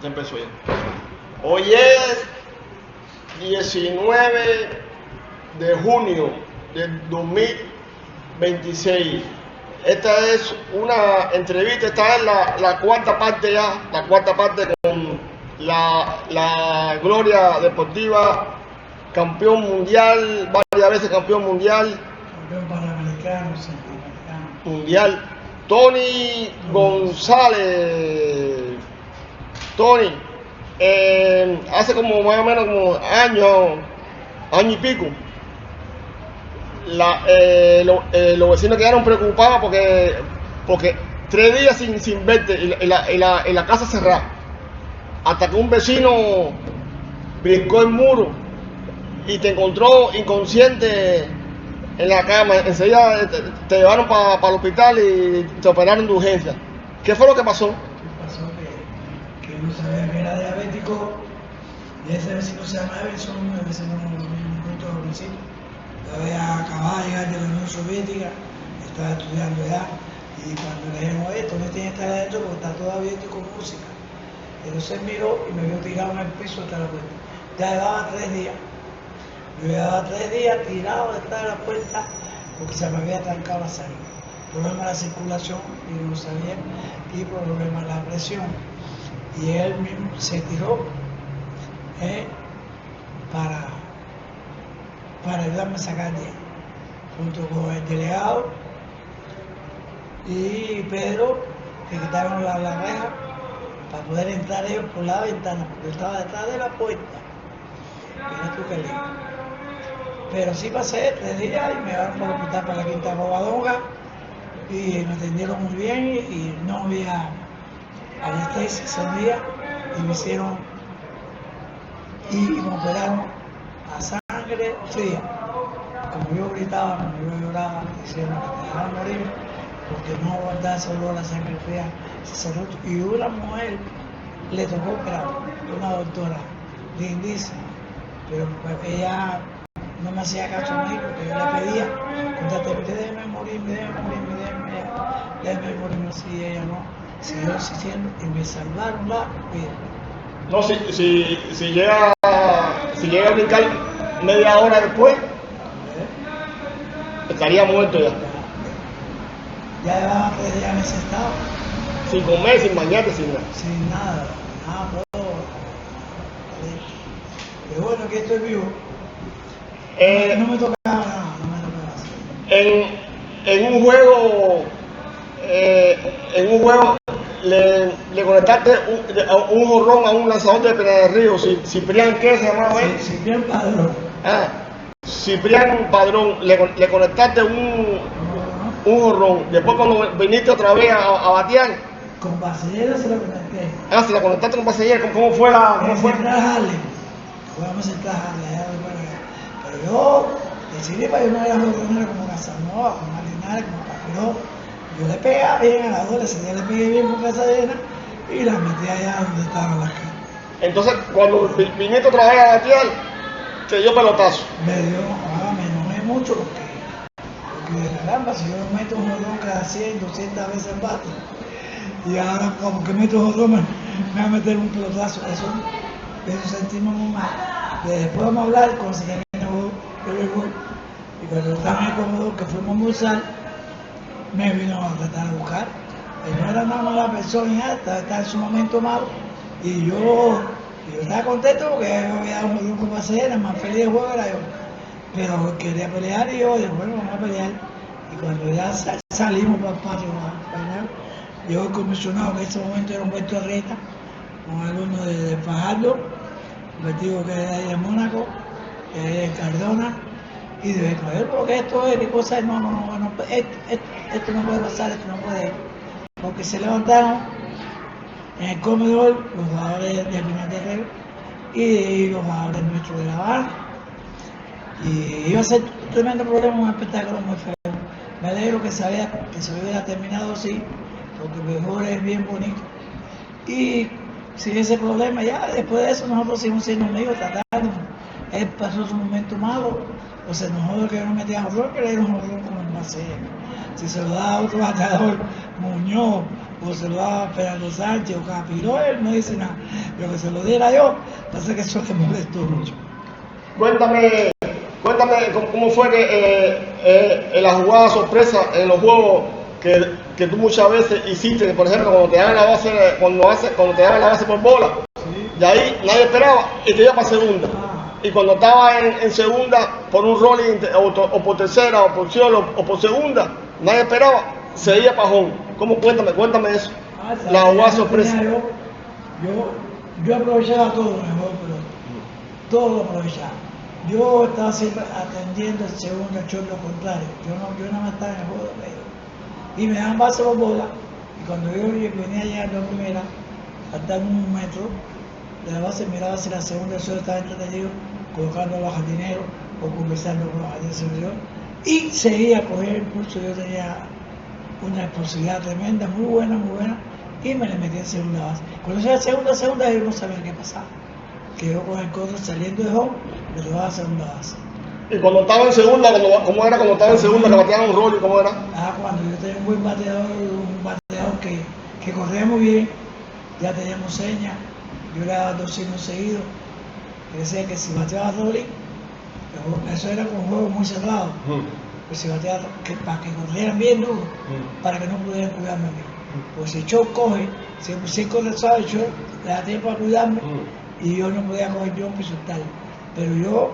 Ya empezó ya. Hoy es 19 de junio del 2026. Esta es una entrevista, esta es la cuarta parte ya, la cuarta parte con la Gloria Deportiva, campeón mundial, varias veces campeón mundial. Campeón panamericano, centroamericano. Mundial. Tony González. Tony, hace como más o menos como año y pico, los vecinos quedaron preocupados porque 3 días sin verte y la casa cerrada. Hasta que un vecino brincó el muro y te encontró inconsciente en la cama. Enseguida te llevaron para el hospital y te operaron de urgencia. ¿Qué fue lo que pasó? Pasó que no sabía que era diabético, y ese vecino se llama Everson, el vecino muy jovencito. Yo había acabado de llegar de la Unión Soviética, estaba estudiando ya, y cuando le dijeron, esto no tiene que estar adentro porque está todo abierto y con música. Entonces miró y me vio tirado en el piso hasta la puerta. Ya llevaba 3 días. Yo llevaba 3 días tirado detrás de la puerta porque se me había trancado la sangre. Problema de la circulación, y no sabía, y problema de la presión. Y él mismo se tiró para ayudarme a sacar de ahí, junto con el delegado y Pedro, que quitaron la reja para poder entrar ellos por la ventana, porque yo estaba detrás de la puerta. Mira tú qué lindo. Pero sí pasé 3 días y me llevaron para el hospital, para la Quinta Bobadonga, y me atendieron muy bien y no había anestesia ese día, y me hicieron y me operaron a sangre fría. Como yo gritaba, como yo lloraba, diciendo que te dejaban morir porque no aguantaba olor a la sangre fría. Y una mujer le tocó operar, una doctora lindísima, pero pues ella no me hacía caso a mí porque yo le pedía, constantemente, déjeme morir, así, ella no, siguió insistiendo y me salvaron la vida. No, si llega a brincar media hora después, estaría muerto ya. Ya llevaba 3 días en ese estado. Sin comer, sin bañarte, sin nada. Sin nada, todo. Pero bueno, aquí estoy vivo. No me tocaba nada, no me tocaba hacer. En un juego le conectaste un jorrón a un lanzador de Pena del Río, Ciprián, ¿qué se llamaba él? Sí, Ciprián Padrón. Ciprián Padrón, le conectaste un jorrón. Después cuando viniste otra vez a batear. Con Basellera se la conecté. Se la conectaste con Basellera. ¿Cómo fue la...? Vamos a entrar a Pero yo decidí para yo no era jorronero como Casanova, como Marinares, como Capiró. Yo le pegaba bien a las dos, ese día le pegué bien con Casadena y la metí allá donde estaban las caras. Entonces, cuando viniste otra vez a batear, te dio pelotazo. Me enojé mucho porque de caramba, si yo meto un jorrón cada 100, 200 veces en bate, y ahora como que meto un jorrón me va a meter un pelotazo, eso sentimos muy mal. Después vamos a hablar cuando se termine el béisbol, y cuando estaba en el comedor que fuimos a almorzar, me vino a tratar de buscar. Él no era una mala persona, estaba en su momento malo, y yo estaba contento porque yo había dado un jorrón con Basellera, más feliz de juego era yo. Pero quería pelear y yo dije, bueno, vamos a pelear. Y cuando ya salimos para el patio a pelear, llegó el comisionado, que en ese momento era Humberto Arrieta, un alumno de Fajardo, convertido que era de Mónaco, que era de Cardona, y dije, porque esto es, y cosas, no, esto no puede pasar, esto no puede. Porque se levantaron en el comedor los jugadores de Primer Terrero y los jugadores nuestros de La Habana. Y iba a ser un tremendo problema, un espectáculo muy feo. Me alegro que se hubiera terminado así, porque el mejor es bien bonito. Y sin ese problema, ya después de eso nosotros seguimos siendo amigos, tratando. Él pasó su momento malo, o se enojó de que yo no metía jorrón, que le dieron jorrón con el Basellera. Si se lo da a otro bateador, Muñoz, o se lo daba Fernando Sánchez o Capiró, él no dice nada. Pero que se lo diera yo, pasa que eso le molestó mucho. Cuéntame, cómo fue que en la jugada sorpresa en los juegos que tú muchas veces hiciste, que por ejemplo cuando te daban la base, cuando te daban la base por bola, de ahí nadie esperaba y te iba para segunda. Y cuando estaba en segunda por un rolling o por tercera o por cielo o por segunda, nadie esperaba, se iba para home. Cuéntame eso. La jugada sorpresa. Yo aprovechaba todo mejor, pero todo lo aprovechaba. Yo estaba siempre atendiendo el segundo short lo contrario. Yo nada más estaba en el juego de medio. Y me daban base por bola. Y cuando yo venía llegando a primera, faltaba un metro de la base, miraba si la segunda short estaba entretenido, colocando a los jardineros o conversando con los jardineros. Y seguía a coger impulso. Yo tenía una explosividad tremenda, muy buena, y me le metí en segunda base. Cuando yo era segunda, yo no sabía qué pasaba. Que yo con el codo saliendo de home, me llevaba a segunda base. Y cuando estaba en segunda, ¿cómo era cuando estaba en segunda, que bateaba un rol y cómo era? Cuando yo tenía un buen bateador, que corría muy bien, ya teníamos señas, yo le daba 2 signos seguidos, que decía que si bateaba rolling, eso era con un juego muy cerrado, pues si bateaba, para que corrieran bien duro, para que no pudieran cuidarme a mí. Pues si yo coge, si corre suave, yo le da tiempo a cuidarme, y yo no podía coger jump y soltarlo. Pero yo,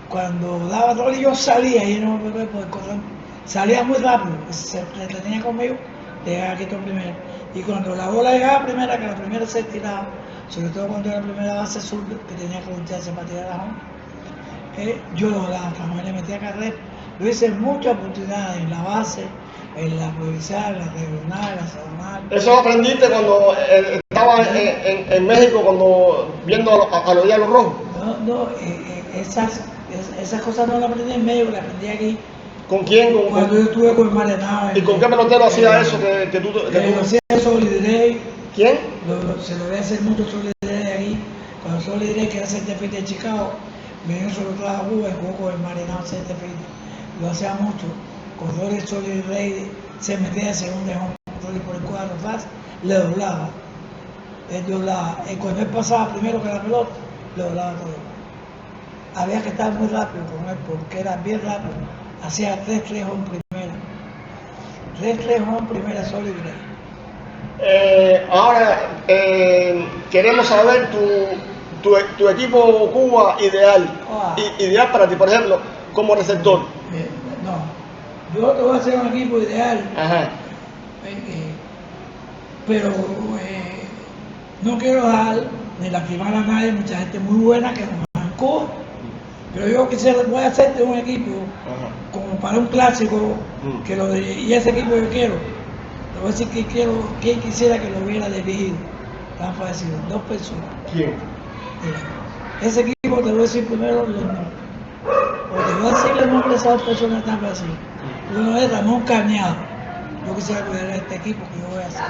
cuando daba rolling, yo salía y no me podía poder correr. Salía muy rápido, se entretenía conmigo, llegaba aquí todo primero. Y cuando la bola llegaba a primera, que la primera se tiraba, sobre todo cuando era la primera base sur, que tenía que lucharse para tirar a home, yo lo daba, le metía carrera. Lo hice en muchas oportunidades, en la base, en la provincial, en la regional, en la zonal. ¿Eso lo aprendiste cuando estabas en México, cuando viendo a los Diablos Rojos? No, esas cosas no las aprendí en México, las aprendí aquí. ¿Con quién? Cuando yo estuve con Marenado. ¿Y con qué pelotero hacía eso que tú? Lo hacía Soliday. ¿Quién? Se lo voy a hacer mucho Soliday aquí. Cuando Soliday, que era centerfield de Chicago, me dio sobre todo a Cuba y jugó con el Marenado centerfield. Lo hacía mucho. Con Soliday se metía de segundo en home por el cuadro fácil, le doblaba. Él doblaba. Y cuando él pasaba primero que la pelota, le doblaba todo. Había que estar muy rápido con él porque era bien rápido. Hacía 3-3 home primera. 3-3 home primera, Soliday. Ahora queremos saber tu equipo Cuba ideal. Ideal para ti, por ejemplo, como receptor. No, yo te voy a hacer un equipo ideal. Ajá. Pero no quiero dejar ni lastimar a nadie, mucha gente muy buena que nos arrancó. Pero yo voy a hacerte un equipo como para un clásico, y ese equipo yo quiero. Te voy a decir que quién quisiera que lo hubiera dirigido. Tan fácil, 2 personas. ¿Quién? Mira, ese equipo te voy a decir primero los nombres. O te voy a decir los nombres de esas 2 personas tan fácil. Uno es Ramón Cañado. Yo quisiera cuidar a este equipo que yo voy a hacer.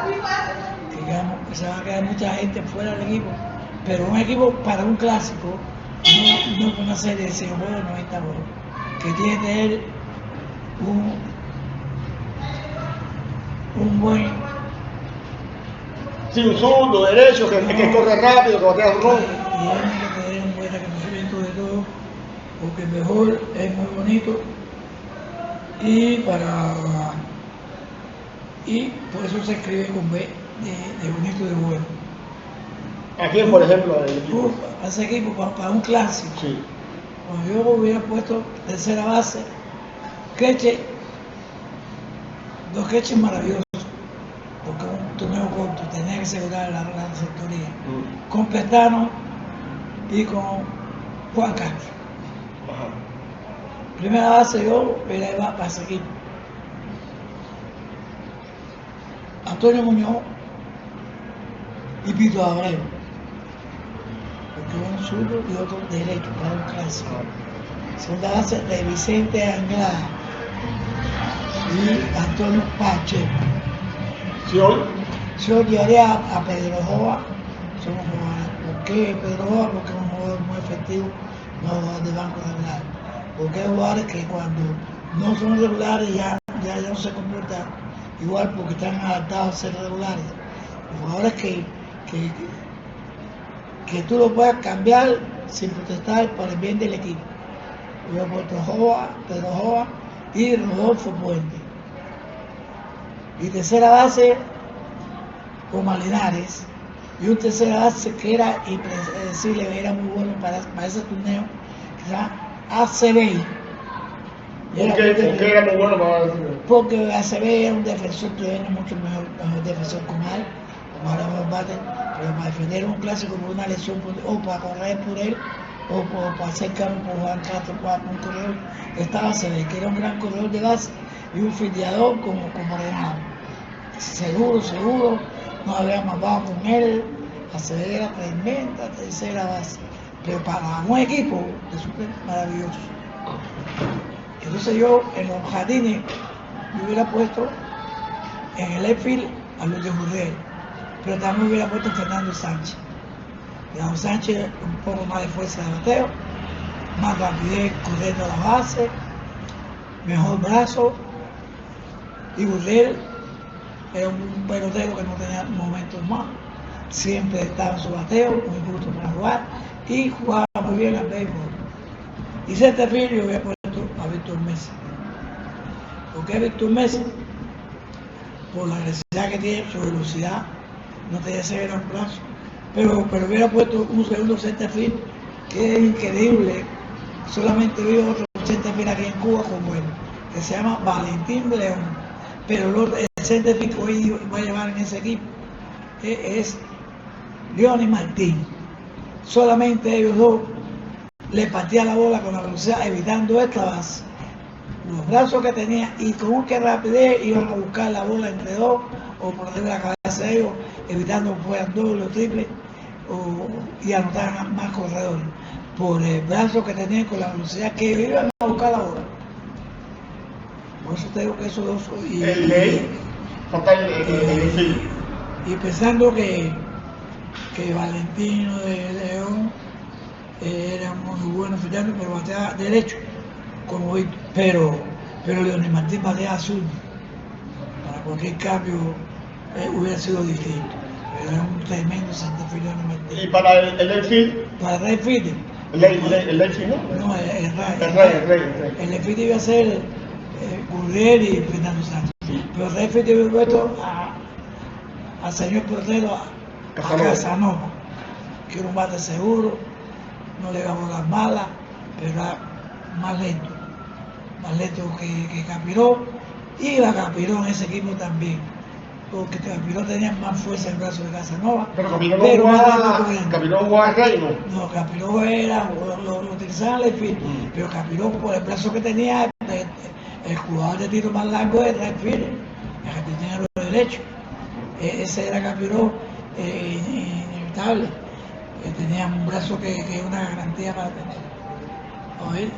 Que se va a quedar mucha gente fuera del equipo. Pero un equipo para un clásico, no una serie de 100 juegos, 90 juegos. Que tiene que tener un buen. Sí, un zurdo, derecho, que corre rápido, que batea un ron. Y tiene que tener un buen reconocimiento de todo, porque el mejor es muy bonito. Y por eso se escribe con B de bonito y de bueno. ¿A quién, por ejemplo, el equipo? A ese equipo para un clásico. Sí. Cuando yo hubiera puesto tercera base, Queche, 2 Queches maravillosos, porque un torneo corto tenía que asegurar la receptoría, con Pestano y con Juan Castro. Ajá. Primera base yo iba para ese equipo. Antonio Muñoz y Pito Abreu, porque uno zurdo y otro derecho para un clásico. Segunda base de Vicente Anglada y Antonio Pacheco. Yo llevaría a Pedro Joa, somos jugadores. ¿Por qué Pedro Joa? Porque es un jugador muy efectivo, no jugador de banco regular. Porque hay jugadores que cuando no son regulares ya no se comportan igual porque están adaptados a ser regulares. Jugadores que tú lo puedas cambiar sin protestar para el bien del equipo. Yo he puesto Pedro Joa y Rodolfo Puente. Y tercera base, Omar Linares. Y un tercera base que era impredecible, era muy bueno para ese torneo, que se llama ACB. ¿Por qué era muy bueno para decirlo? Porque ACB era un defensor, todavía mucho mejor defensor con él, como ahora me bate, pero para defender un clásico por una lesión o para correr por él, o para hacer campo por Juan Castro, un corredor, estaba ACB, que era un gran corredor de base y un fildeador como Renado. Seguro, no había matado con él, ACB era tremenda tercera base, pero para un equipo es súper maravilloso. Entonces yo en los jardines me hubiera puesto en el outfield a Luis de Jurriel, pero también hubiera puesto a Fernando Sánchez. Fernando Sánchez un poco más de fuerza de bateo, más rapidez corriendo a la base, mejor brazo, y Jurriel era un pelotero que no tenía momentos malos, siempre estaba en su bateo, muy justo para jugar, y jugaba muy bien al béisbol. Y centerfield yo hubiera puesto a Víctor Mesa. ¿Por qué Víctor Mesa? Por la agresividad que tiene, su velocidad, no tenía ese gran brazo, pero hubiera puesto un segundo centerfield que es increíble, solamente veo otro centerfield aquí en Cuba como él, que se llama Valentín de León, pero el centerfield que hoy va a llevar en ese equipo es Leoni Martín. Solamente ellos dos le partían la bola con la velocidad, evitando esta base. Los brazos que tenía y con qué rapidez iban a buscar la bola entre dos o por arriba de la cabeza de ellos, evitando que fueran dobles o triples y anotar más corredores por el brazo que tenían con la velocidad que iban a buscar la bola. Por eso te digo que esos dos y pensando que Valentino de León era muy bueno fijando, pero batea derecho como Víctor, pero Leonel Martín batea azul. Para cualquier cambio hubiera sido distinto, pero era un tremendo centerfield Leonel Martín. ¿Y para el outfield? Para el right field, el outfield, ¿no? no, el right field iba a ser Gurriel y Fernando Sánchez, pero el right field iba puesto al señor portero a Casanova, que era un bate seguro, no le iba a bolas malas, pero era más lento que Capiró, y la Capiró en ese equipo también, porque Capiró tenía más fuerza en el brazo de Casanova. Pero Capiró no jugaba Reino. No, Capiró lo utilizaban en el field, pero Capiró por el brazo que tenía, el jugador de tiro más largo es el field, el que tenía los derechos. Ese era Capiró inevitable. Tenía un brazo que es una garantía para tener. ¿Oír?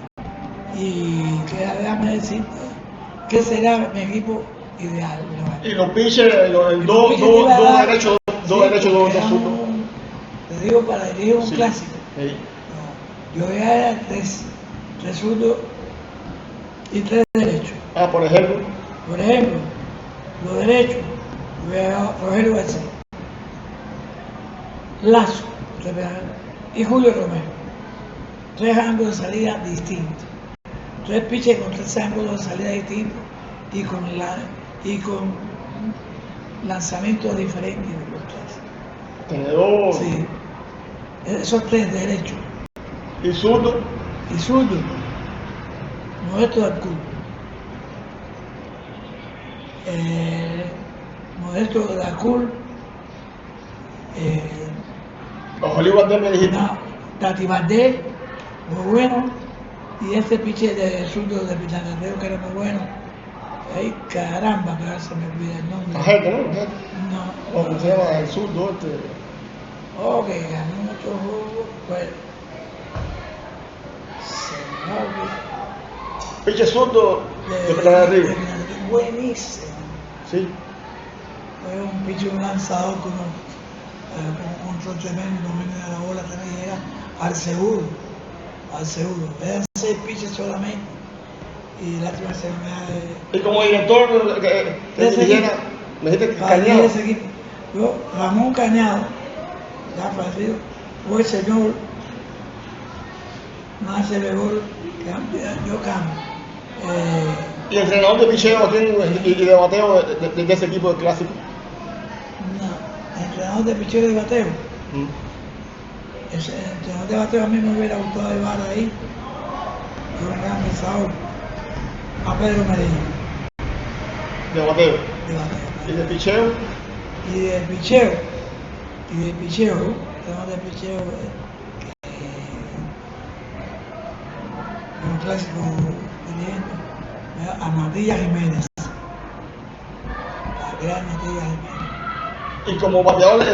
Y déjame decirte que será mi equipo ideal. Y los pitchers, dos derechos, dos zurdos. Te digo, para elegir un clásico. Sí. No, yo voy a dar tres zurdos y tres derechos. Por ejemplo. Por ejemplo, los derechos, yo voy a dar Rogelio García, Lazo y Julio Romero. Tres ángulos de salida distintos. Tres pitchers con tres ángulos de salida distintos y con lanzamientos diferentes de los tres. Tenedor. Sí. Esos tres derechos. ¿Y zurdo? Y zurdo. Modesto Darcul. Modesto Darcul. Hollywood me dijiste. No, Tati Valdés, muy bueno. Y este pitcher de zurdo de Pitanateo que era muy bueno. Ay, caramba, que ahora se me olvida el nombre. Ajete, ¿no? No. ¿Cómo se llama el zurdo este? Ok, ganó mucho juego. Pues. Se me olvidó. Pitcher zurdo de Pitanateo. Buenísimo. Sí. Fue un pitcher, un lanzador con un control tremendo, dominio de la bola también, era al seguro. Eran 6 pitches solamente y lástima se me Y como director, que dirigiera, me dijiste que Cañado. ese equipo. Yo, Ramón Cañado, ya fallecido, fue el señor más Bebol, que yo cambio. Y entrenador de picheo aquí y de bateo de ese equipo de clásico. No, entrenador de picheo y de bateo. El entrenador de bateo a mí me hubiera gustado llevar ahí. Yo me había empezado a Pedro Medellín. De bateo. De bateo. ¿Y de picheo? Y de picheo. Entrenador de picheo. Un clásico dirigente. A Matías Jiménez. La gran Matías Jiménez. Y como bateador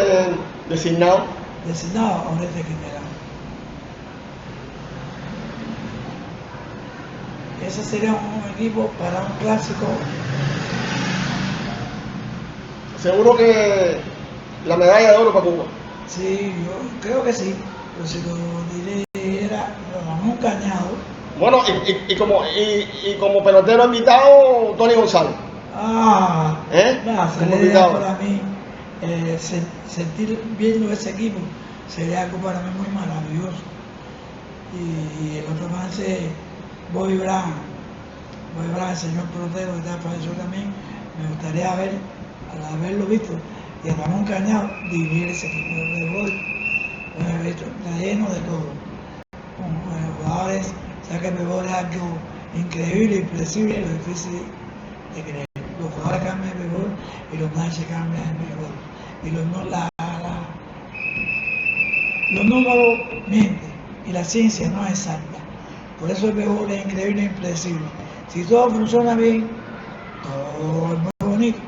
designado. Designado a Oreste Quintero. Ese sería un equipo para un clásico. Seguro que la medalla de oro para Cuba. Sí, yo creo que sí. Pero si lo dirigiera Ramón Cañado. Bueno, y como pelotero invitado, Tony González. Como Sería invitado. para mí sentir viendo ese equipo sería algo para mí muy maravilloso. Y el otro más es Bobby Brown, el señor pelotero que está fallecido también. Me gustaría al haberlo visto, y a Ramón Cañado dirigir ese equipo de béisbol. Está lleno de todo. Con jugadores, ya que el béisbol es algo increíble, impredecible, lo difícil de creer. Los jugadores cambian el béisbol y los matches cambian el béisbol. Y los números mienten y la ciencia no es exacta. Por eso el béisbol es increíble e impredecible. Si todo funciona bien, todo es muy bonito,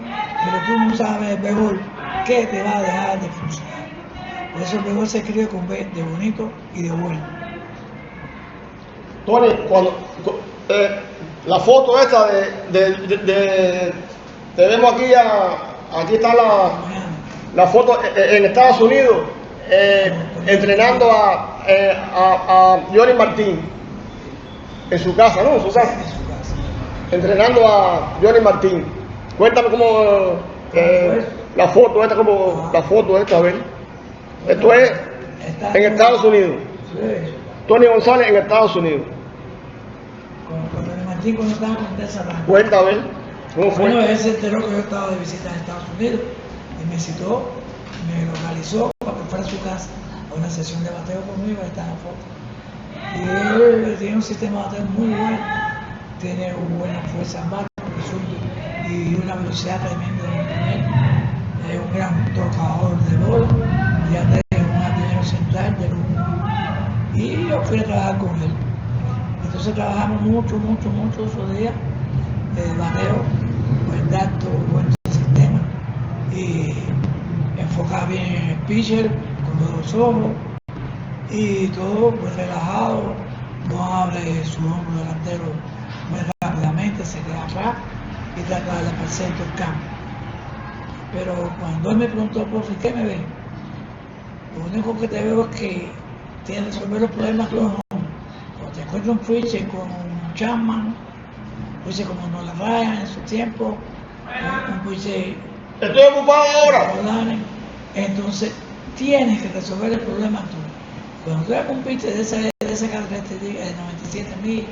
pero tú no sabes el béisbol qué te va a dejar de funcionar. Por eso el béisbol se escribe con B de bonito y de bueno. Tony, la foto esta te vemos aquí está la foto en Estados Unidos, entrenando a Johnny Martín en su casa, ¿no? En su casa. Entrenando a Johnny Martín. Cuéntame cómo la foto esta, a ver. Esto es en Estados Unidos. Tony González en Estados Unidos. Con Johnny Martín cuando estaba con Tessa Ramos. Cuéntame, ¿cómo fue? Bueno, él se enteró que yo estaba de visita en Estados Unidos y me citó, me localizó para que fuera a su casa a una sesión de bateo conmigo. Ahí está la foto. Y él tiene un sistema de bateo muy bueno, tiene una buena fuerza en bate y una velocidad tremenda de mantener. Es un gran tocador de bola, ya tiene un artillero central de luz. Y yo fui a trabajar con él. Entonces trabajamos mucho esos días. Bateo, buen dato, buen sistema. Y enfocar bien en el pitcher con los dos ojos. Y todo pues relajado. No abre su hombro delantero muy rápidamente, se queda atrás y trata de darle para el centro el campo. Pero cuando él me preguntó, profe, ¿qué me ve? Lo único que te veo es que tienes que resolver los problemas con los hombres. Cuando te encuentro un pitcher con un Chapman, un pitcher como no la Ryan en su tiempo, un pitcher. Estoy ocupado ahora. Entonces tienes que resolver el problema tú. Cuando tú eres un pitcher de esa característica de 97 millas,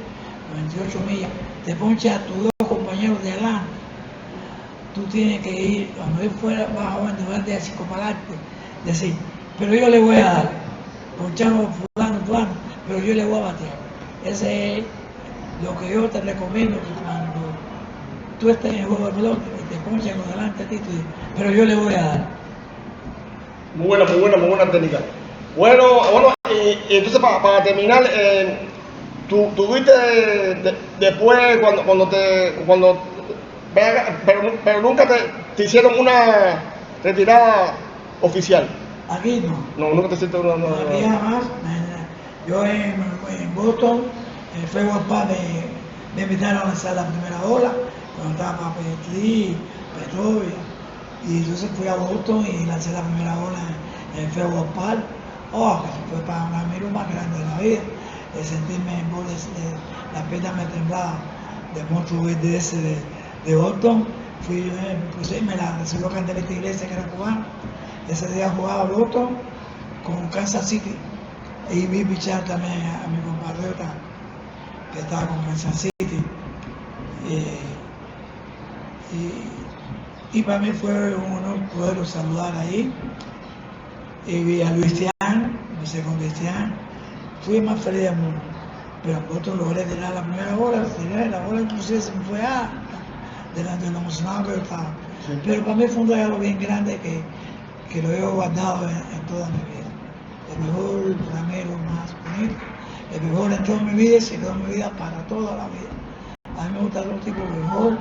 98 millas, te poncha a tus dos compañeros de adelante. Tú tienes que ir, cuando él fuera más joven, en lugar de así como al arte, decir, pero yo le voy a dar, ponchamos fulano, pero yo le voy a batear. Ese es lo que yo te recomiendo, que cuando tú estés en el juego de pelota y te ponchan los delante a ti, tú dices, pero yo le voy a dar. Muy buena técnica. Bueno, y entonces para terminar, tú viste después pero nunca te hicieron una retirada oficial. Aquí no. No, nunca te hiciste una. Aquí jamás. Yo en Boston, fue guapa me invitaron a lanzar la primera bola cuando estaba para Petri, Petrovia. Y entonces fui a Boston y lancé la primera bola en Federal Park. Que fue para mí lo más grande de la vida. Sentirme en bolas, las piernas me temblaban de moto VDS de Boston. Fui yo, pues, me la recibió Candelita Iglesia, que era cubano. Ese día jugaba Boston con Kansas City. Y vi pichar también a mi compatriota que estaba con Kansas City. Y para mí fue un honor poderlo saludar ahí. Y vi a Luis Tian, empecé con Luis Tian. Fui más feliz del mundo. Pero en Boston logré tirar la primera bola, la bola inclusive se me fue delante de lo emocionado que yo estaba. Sí. Pero para mí fue un regalo bien grande que lo he guardado en toda mi vida. El mejor para mí es lo más bonito. El mejor en toda mi vida y se quedó en mi vida para toda la vida. A mí me gusta los tipos de mejor,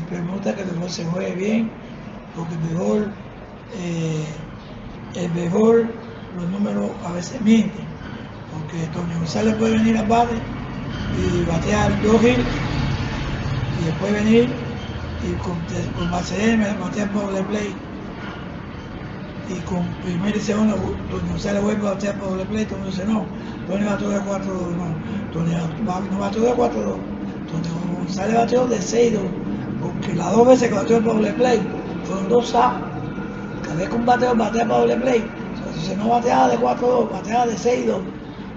pero me gusta que el mejor se juegue bien, porque el mejor, los números a veces mienten, porque Tony González puede venir al bate y batear 2 hits y después venir y con base M batear por doble play y con primera y segunda Tony González vuelve a batear por doble play. Tony dice no, Tony bateó de 4-2, no, Tony no bateó de 4-2, Tony González bateó de 6-2, porque las 2 veces que bateó por doble play fueron 2 outs. Cada vez que un bateo batea para doble play, entonces no bateaba de 4-2, bateaba de 6-2,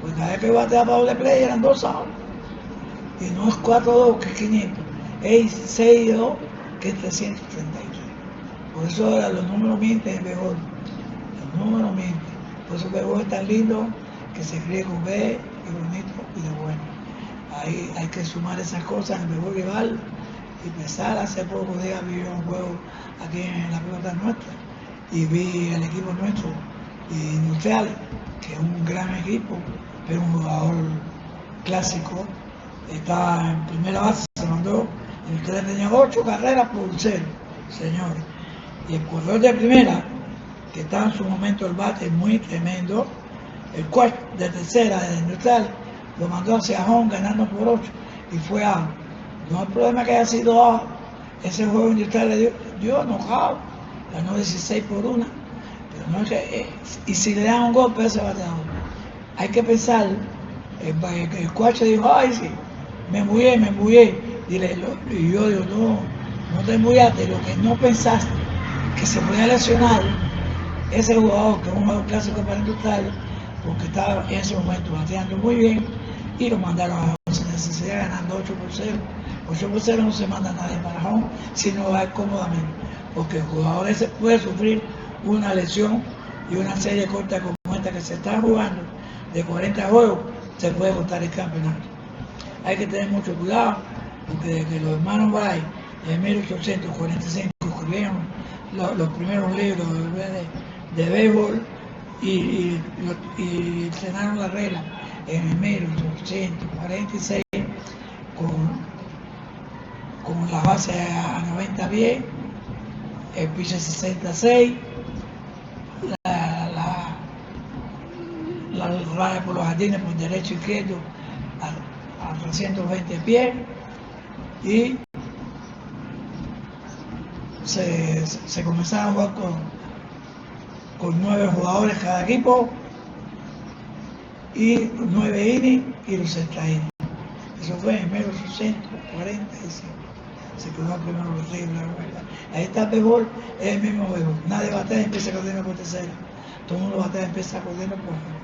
pues cada vez que bateaba para doble play eran 2 outs. Y no es 4-2 que es 500, es 6-2 que es 333. Por eso ahora los números mienten es mejor. Los números mienten. Por eso el béisbol es tan lindo que se escribe con B y bonito y de bueno. Ahí hay que sumar esas cosas en el béisbol rival y pensar. Hace pocos días vi un juego aquí en la pelota nuestra y vi el equipo nuestro Industriales, que es un gran equipo, pero un jugador clásico. Estaba en primera base, se mandó, Industriales tenía 8 carreras por 0, señores. Y el corredor de primera, que estaba en su momento el bate muy tremendo, el coach de tercera de Industriales lo mandó hacia home ganando por 8 y fue out. No hay problema que haya sido out. Ese juego Industriales dio knockout, ganó 16-1, pero no es que, y si le dan un golpe a ese bateador, hay que pensar, el coach dijo, ay sí, me embullé, y yo digo, no te embullaste, lo que no pensaste, que se podía lesionar ese jugador, que es un jugador clásico para Industriales, porque estaba en ese momento bateando muy bien, y lo mandaron a sin necesidad ganando 8-0. 8-0 no se manda a nadie para home, sino va cómodamente, porque el jugador ese puede sufrir una lesión y una serie corta como esta que se está jugando de 40 juegos, se puede botar el campeonato. Hay que tener mucho cuidado, porque desde que los hermanos Bray en 1845 escribieron los primeros libros de béisbol y estrenaron la regla en 1846 con la base a 90 pies, el pitch 66, la raya por los jardines por derecho e izquierdo a 320 pies y se comenzaba a jugar con 9 jugadores cada equipo y 9 innings y los extra innings. Eso fue en 1845. Se quedó primero los Reyes, ahí está el béisbol, es el mismo béisbol. Nadie batea y empieza corriendo por tercera. Todo el mundo batea y empieza corriendo por home.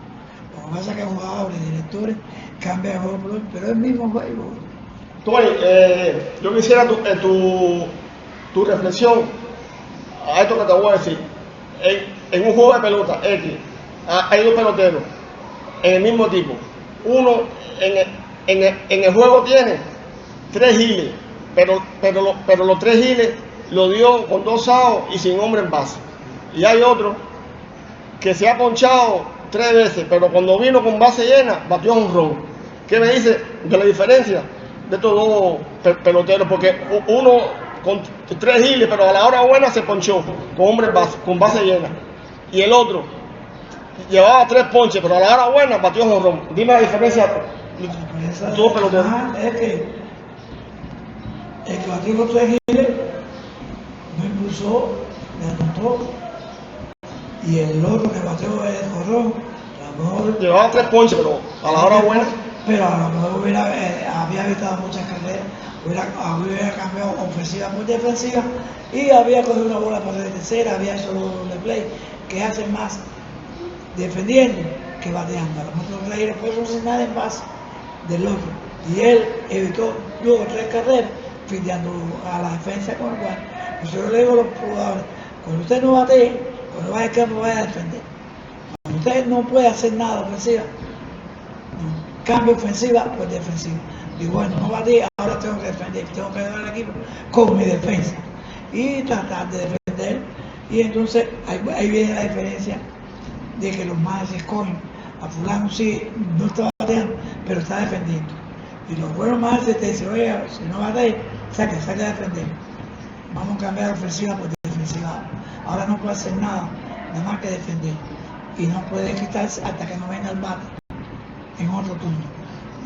Lo que pasa es que jugadores, directores cambian de juego, pero es el mismo béisbol. Tony, yo quisiera tu reflexión a esto que te voy a decir. En un juego de pelota X, hay 2 peloteros en el mismo tipo. Uno en el juego tiene 3 giles, pero los 3 giles lo dio con 2 outs y sin hombre en base. Y hay otro que se ha ponchado 3 veces, pero cuando vino con base llena, batió un jonrón. ¿Qué me dice de la diferencia de estos 2 peloteros? Porque uno con 3 giles, pero a la hora buena se ponchó con hombre en base, con base llena. Y el otro llevaba 3 ponches, pero a la hora buena batió un jonrón. Dime la diferencia de 2 peloteros. Es que el que batió con 3 giles no impulsó, le anotó. Y el otro que bateó el jonrón, a lo mejor llevaba 3 ponches, pero a la hora buena. Pero a lo mejor había evitado muchas carreras, hubiera cambiado ofensiva por defensiva y había cogido una bola para la tercera, había hecho los de play que hacen más defendiendo que bateando. A lo mejor los Reyes fueron sin nada en base del otro y él evitó 2 o 3 carreras fildeando a la defensa con el cual. Pues yo le digo a los jugadores, cuando usted no batee, cuando vaya al campo vaya a defender. Cuando usted no puede hacer nada ofensiva, cambio ofensiva por defensiva. Digo, bueno, no batí, ahora tengo que defender, tengo que ayudar al equipo con mi defensa y tratar de defender. Y entonces ahí viene la diferencia de que los más escogen a fulano sí, no está bateando, pero está defendiendo. Y los buenos más te dicen, oye, si no batea, saca a defender. Vamos a cambiar ofensiva por defensiva. Ahora no puede hacer nada más que defender. Y no puede quitarse hasta que no venga el bate en otro turno.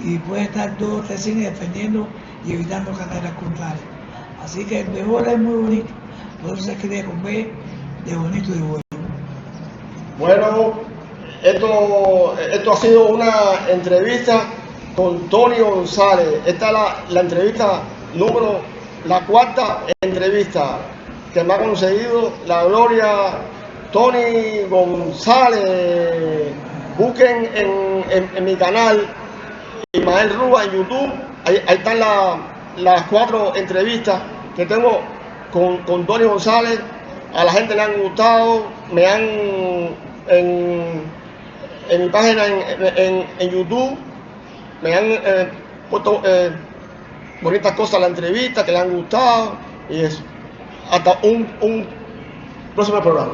Y puede estar 2 o 3 innings defendiendo y evitando carreras contrarias. Así que el béisbol es muy bonito. Por eso se escribe con B de bonito y de bueno. Bueno, esto ha sido una entrevista con Tony González. Esta es la entrevista la 4ª entrevista que me ha conseguido la gloria Tony González. Busquen en mi canal Ismael Rúa en YouTube. Ahí están las 4 entrevistas que tengo con Tony González. A la gente le han gustado, me han en mi página en YouTube me han puesto bonitas cosas a la entrevista que le han gustado y eso. Hasta un próximo programa.